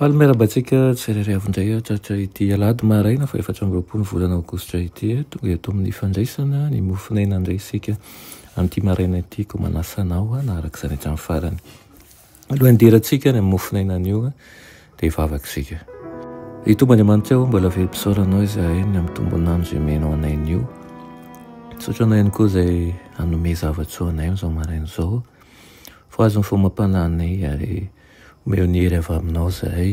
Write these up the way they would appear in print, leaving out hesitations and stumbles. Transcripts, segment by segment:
Faly miarabantsika tsirairay avindray tratra ity alady maraina fa 4 volana aogositra ity tonga eto amin'ny fandraisana ny mofinaina indray isika amin'ity maraina ity ko manasanao na araka izany hatramin'ny farany. Alohan'ny deratsika ny amin'ny mofinaina an'io dia vavakisika. Itomban'Andriamanitra aho mbola velom-pisaoranao izahay ny amin'ny tombonandro izay menao anay an'io. Tsotra anay ihany koa izay hanome zavatsoa anay amin'izao maraina izao. Fa azo ny fomam-pananay ary omeo ny hery avy aminao izahay.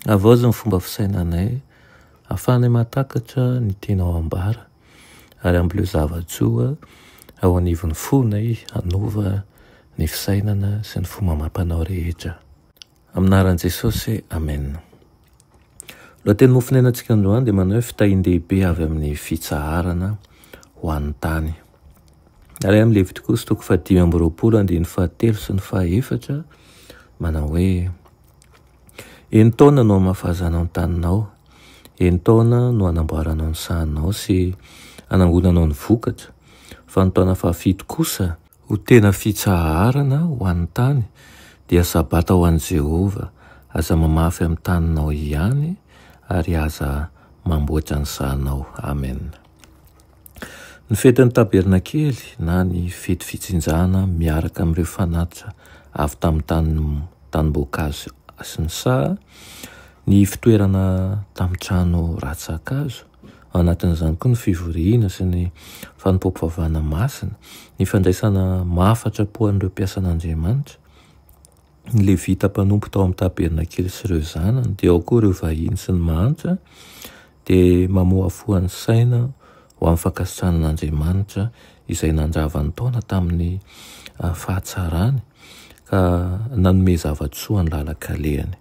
Avaozy ny fomba fisainanay, ahafahanay mahatakatra ny tenao ambara ary ambileo zavatsoa ao anivon'ny fonay hanova ny fisainana sy ny fomba amam-panao rehetra. Aminaran'i Jesosy, amen. Lohateny mofinainantsika androany dia manao hoe fitahian-dehibe avy amin'ny fitsaharana ho an'ny tany. Ary amin'ny Levitikosy 5:20 sy ny 14 manao hoe: eny taona no hamafazanao ny taninao, eny taona no hanamboaranao ny sahanao sy hanangonanao ny vokatra, fa ny taona fahafito kosa ho tena fitsaharana ho an'ny tany dia sabata ho an'i Jehova, aza mamafy amin'ny taninao ihany ary aza mamboatra ny sahanao. Amen. Ny fetin'ny tabernakely na ny fety fitsinjana miaraka amin'ireo fanatitra avy tamin'ny tanimbonkazo sy ny saha, ny fitoerana tamin'ny trano ratsakazo, ao anatin'izany koa ny fivoriana sy ny fanompom-pivavahana masina, ny fandraisana mahafatra-po an'ireo mpiasan'Andriamanitra, ny levita mpanompo tao amin'ny tabernakely sy ireo zanany, dia ao koa ireo vahiny sy ny mahantra, dia mamoa fo ny saina ho amin'ny fankasitranan'Andriamanitra izay nandrava ny taona tamin'ny fahatsarany ka nanome zavatsoa ny lalan-kalehany.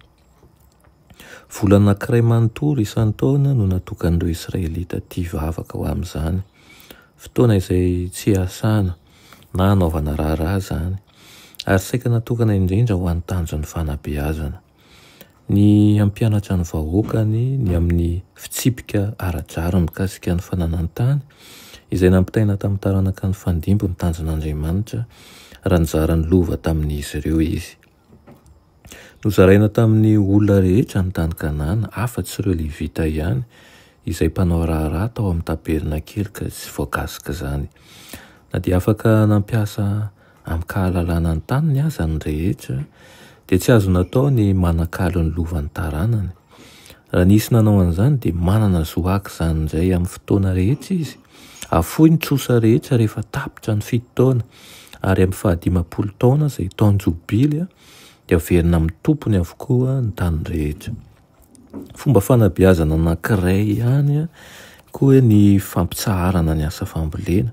Volana anankiray manontolo isan'ny taona no natokan'ireo Israelita tia vavaka ho amin'izany, fotoana izay tsy hiasana na hanaovana raharaha izany, ary saika natokana indrindra ho an'ny tanjon'ny fanabeazana. Ny hampianatra ny vahoakany ny amin'ny fitsipika ara-drano mikasika ny fananany tany izay nampitaina tamin'ny taranaka ny fandimbo ny tanjon'Andriamanitra raha nizarany lova tamin'izy ireo izy. Nozaraina tamin'ny olona rehetra ny tany Kanana, afa-tsy ireo levita ihany izay mpanao raharaha tao amin'ny tabernakely ka tsy voakasika izany. Na dia afaka nampiasa amin'ny kahalalana ny taniny aza ny rehetra, dia tsy azo natao ny manakalo ny lovan'ny taranany. Raha nisy nanao an'izany dia manana zoaka izany indray amin'ny fotoana rehetra izy. Afohy ny tsosa rehetra rehefa tapitra ny 7 taona, ary amin'ny 15 taona izay taon'ny jobily dia averina amin'ny tompony avokoa ny tany rehetra. Fomba fanabeazana anankiray ihany koa ny fampitsaharana ny asa fambolena.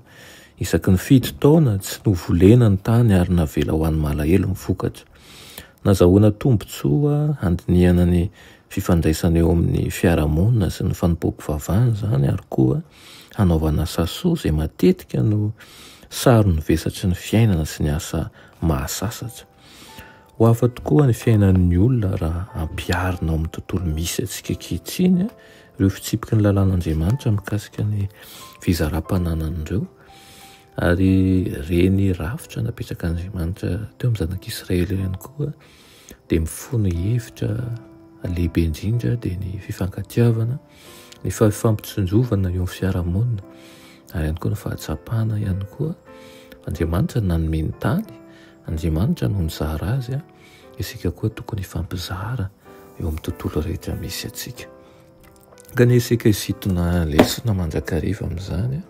Isaky ny 7 taona tsy novolena ny tany ary navela ho an'ny malahelo ny vokatra. Nazahoana tombotsoa handinihana ny fifandraisana eo amin'ny fiarahamonina sy ny fanompom-pivavahana izany, ary koa hanaovana sasoa izay matetika no sarony vesatry ny fiainana sy ny asa mahasasatra. Ho hafa tokoa ny fiainan'ny olona raha ampiarina ao amin'ny tontolo misy antsika ankehitriny ireo fitsipiky ny lalàn'Andriamanitra mikasika ny fizaram-pananan'ireo, ary reny rafitra napetraka Andriamanitra teo amin'ny zanak'Israely ihany koa dia mifono hevitra lehibe indrindra dia ny fifankatiavana, ny fampitsonjovana eo amin'ny fiarahamonina, ary ihany koa ny fahatsapana ihany koa. Andriamanitra nanome ny tany, Andriamanitra no nizara azy, isika koa tokony hifampizara eo amin'ny tontolo rehetra misy antsika. Ka ny isika hisintona lesona mandrakariva amin'izany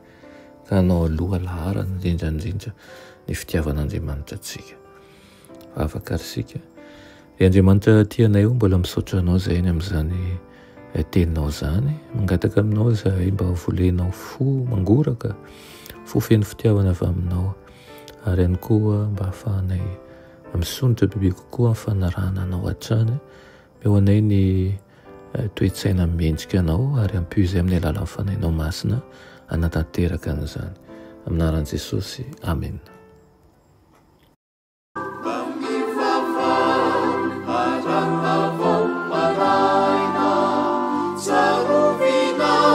ka hanao aloha laharana indrindra ny fitiavan'Andriamanitra antsika. Afaka isika. Andriamanitra tianay io mbola misaotra anao izay ny amin'izany teninao izany, mangataka aminao izahay mba volenao fo mangoraka, fo feno fitiavana avy aminao, ary ihany koa mba hahafahanay misonitra bebe kokoa amin'ny fanarahana anao hatrany, eo anay ny toe-tsaina mendrika anao ary ampio izay amin'ny alalan'ny fanahinao masina hanatanteraka an'izany. Aminaran'i Jesosy, amen. Tsarovina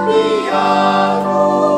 miaro